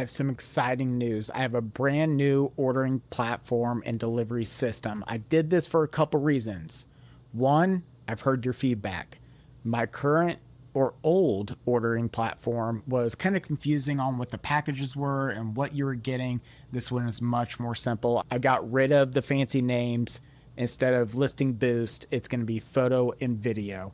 have some exciting news. I have a brand new ordering platform and delivery system. I did this for a couple reasons. One, I've heard your feedback. My current or old ordering platform was kind of confusing on what the packages were and what you were getting. This one is much more simple. I got rid of the fancy names. Instead of listing boost, it's going to be photo and video.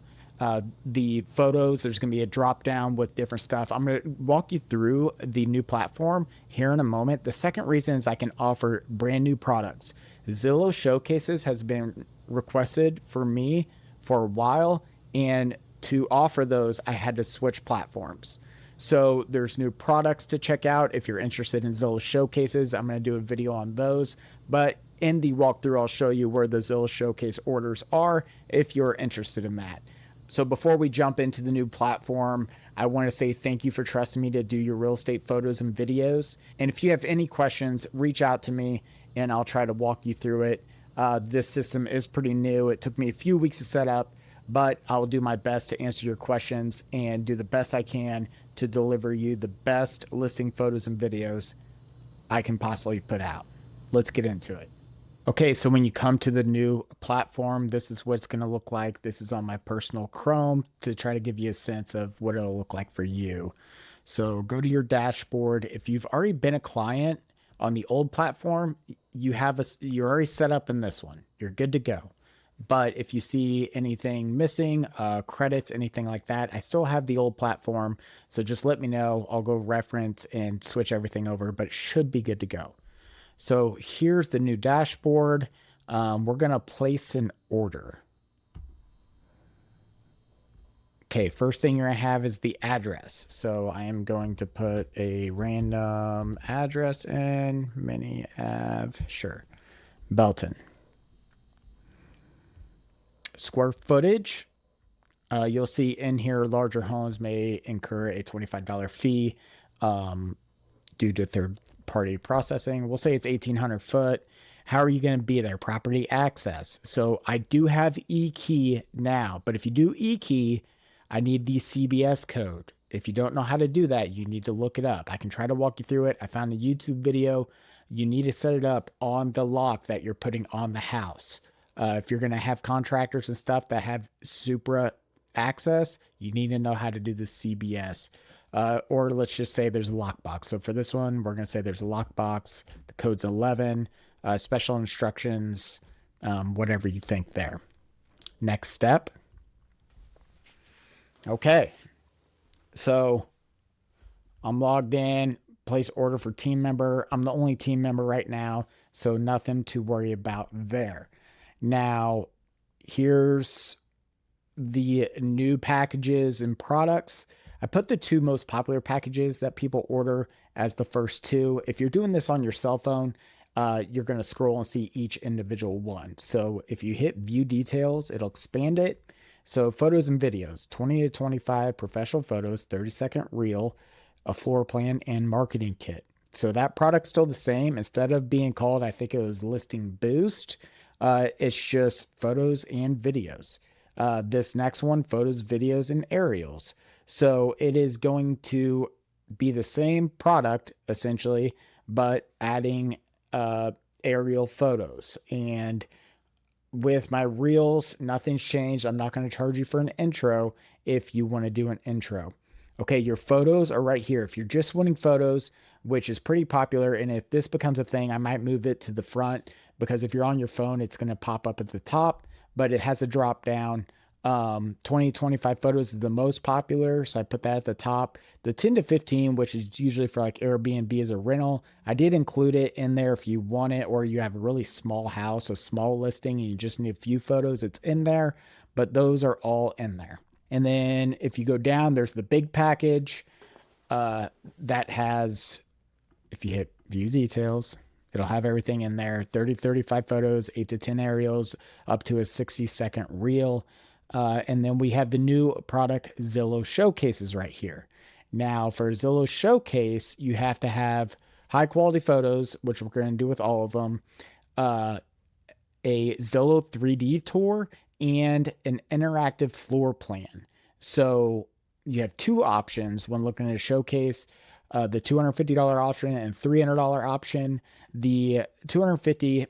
The photos, there's going to be a drop down with different stuff. I'm going to walk you through the new platform here in a moment. The second reason is I can offer brand new products. Zillow Showcases has been requested for me for a while, and to offer those, I had to switch platforms. So there's new products to check out. If you're interested in Zillow Showcases, I'm going to do a video on those. But in the walkthrough, I'll show you where the Zillow Showcase orders are if you're interested in that. So before we jump into the new platform, I want to say thank you for trusting me to do your real estate photos and videos. And if you have any questions, reach out to me and I'll try to walk you through it. This system is pretty new. It took me a few weeks to set up, but I'll do my best to answer your questions and do the best I can to deliver you the best listing photos and videos I can possibly put out. Let's get into it. Okay, so when you come to the new platform, this is what it's going to look like. This is on my personal Chrome to try to give you a sense of what it'll look like for you. So go to your dashboard. If you've already been a client on the old platform, you're already set up in this one. You're good to go. But if you see anything missing, credits, anything like that, I still have the old platform. So just let me know. I'll go reference and switch everything over, but it should be good to go. So here's the new dashboard. We're going to place an order. Okay, first thing you're going to have is the address. So I am going to put a random address in, Mini Ave, sure, Belton. Square footage. You'll see in here, larger homes may incur a $25 fee due to third-party processing. We'll say it's 1,800 foot. How are you going to be there? Property access. So I do have E-key now, but if you do E-key, I need the CBS code. If you don't know how to do that, you need to look it up. I can try to walk you through it. I found a YouTube video. You need to set it up on the lock that you're putting on the house. If you're going to have contractors and stuff that have Supra access, you need to know how to do the CBS. Or let's just say there's a lockbox. So for this one, we're going to say there's a lockbox. The code's 11, special instructions, whatever you think there. Next step. Okay. So I'm logged in, place order for team member. I'm the only team member right now, so nothing to worry about there. Now, here's the new packages and products. I put the two most popular packages that people order as the first two. If you're doing this on your cell phone, you're going to scroll and see each individual one. So if you hit view details, it'll expand it. So photos and videos, 20 to 25 professional photos, 30-second reel, a floor plan, and marketing kit. So that product's still the same. Instead of being called, I think it was listing boost, it's just photos and videos. This next one, photos, videos, and aerials. So it is going to be the same product essentially, but adding aerial photos. And with my reels, nothing's changed. I'm not going to charge you for an intro if you want to do an intro. Okay, your photos are right here. If you're just wanting photos, which is pretty popular, and if this becomes a thing, I might move it to the front, because if you're on your phone, it's going to pop up at the top, but it has a drop down. 20, 25 photos is the most popular, so I put that at the top. The 10 to 15, which is usually for like Airbnb as a rental, I did include it in there if you want it, or you have a really small house, a small listing, and you just need a few photos, it's in there, but those are all in there. And then if you go down, there's the big package that has, if you hit view details, it'll have everything in there, 30, 35 photos, 8 to 10 aerials, up to a 60-second reel. And then we have the new product Zillow Showcases right here. Now for Zillow Showcase, you have to have high quality photos, which we're going to do with all of them, a Zillow 3D tour, and an interactive floor plan. So you have two options when looking at a showcase. the $250 option and $300 option. The $250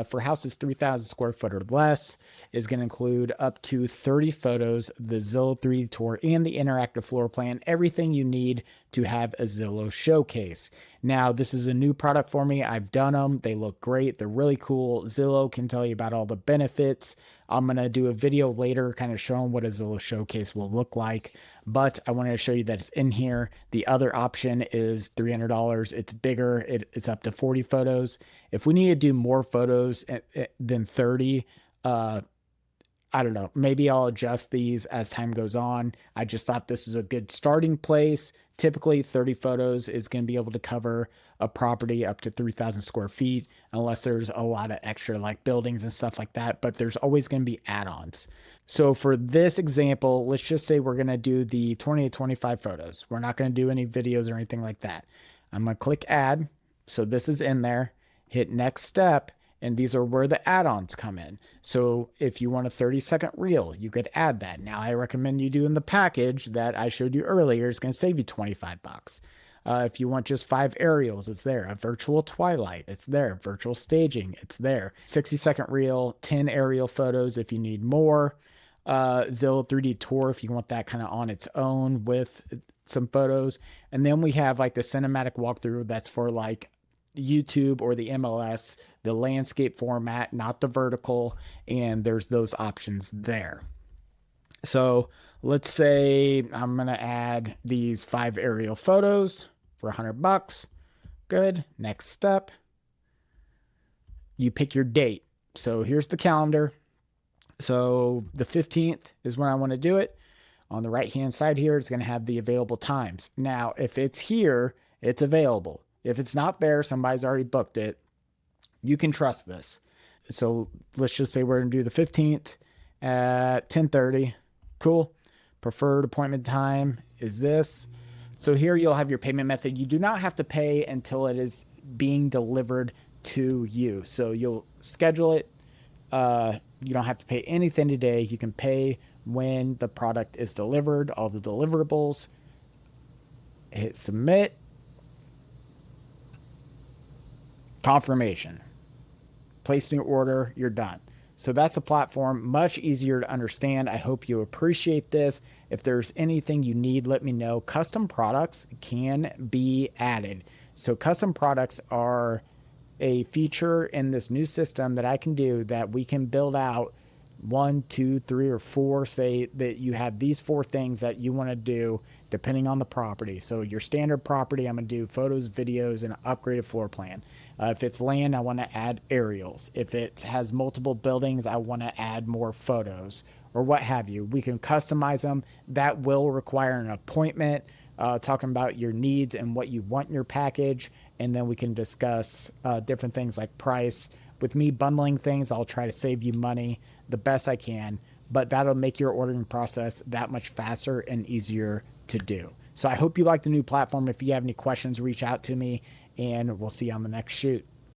for houses 3,000 square foot or less is going to include up to 30 photos, the Zillow 3D tour, and the interactive floor plan, everything you need to have a Zillow showcase. Now, this is a new product for me. I've done them. They look great. They're really cool. Zillow can tell you about all the benefits. I'm going to do a video later kind of showing what a Zillow showcase will look like, but I wanted to show you that it's in here. The other option is $300. It's bigger. It's up to 40 photos. If we need to do more photos than 30, I don't know, maybe I'll adjust these as time goes on. I just thought this is a good starting place. Typically 30 photos is going to be able to cover a property up to 3,000 square feet, unless there's a lot of extra like buildings and stuff like that, but there's always going to be add-ons. So for this example, let's just say we're going to do the 20 to 25 photos. We're not going to do any videos or anything like that. I'm going to click add. So this is in there, hit next step. And these are where the add-ons come in. So if you want a 30-second reel, you could add that. Now, I recommend you doing the package that I showed you earlier. It's going to save you 25 bucks. If you want just 5 aerials, it's there. A virtual twilight, it's there. Virtual staging, it's there. 60-second reel, 10 aerial photos if you need more. Zillow 3D tour if you want that kind of on its own with some photos. And then we have like the cinematic walkthrough that's for like YouTube or the MLS, the landscape format, not the vertical, and there's those options there. So let's say I'm going to add these 5 aerial photos for 100 bucks. Good. Next step. You pick your date. So here's the calendar. So the 15th is when I want to do it. On the right hand side here, it's going to have the available times. Now, if it's here, it's available. If it's not there, somebody's already booked it. You can trust this. So let's just say we're going to do the 15th at 10:30. Cool. Preferred appointment time is this. So here you'll have your payment method. You do not have to pay until it is being delivered to you. So you'll schedule it. You don't have to pay anything today. You can pay when the product is delivered, all the deliverables. Hit submit. Confirmation. Place your order, you're done. So that's the platform, much easier to understand. I hope you appreciate this. If there's anything you need, let me know. Custom products can be added. So custom products are a feature in this new system that I can do that we can build out 1, 2, 3, or 4. Say that you have these 4 things that you want to do depending on the property. So your standard property, I'm going to do photos, videos, and an upgraded floor plan. If it's land, I want to add aerials. If it has multiple buildings, I want to add more photos or what have you. We can customize them. That will require an appointment, talking about your needs and what you want in your package. And then we can discuss different things like price. With me bundling things, I'll try to save you money the best I can, but that'll make your ordering process that much faster and easier to do. So I hope you like the new platform. If you have any questions, reach out to me, and we'll see you on the next shoot.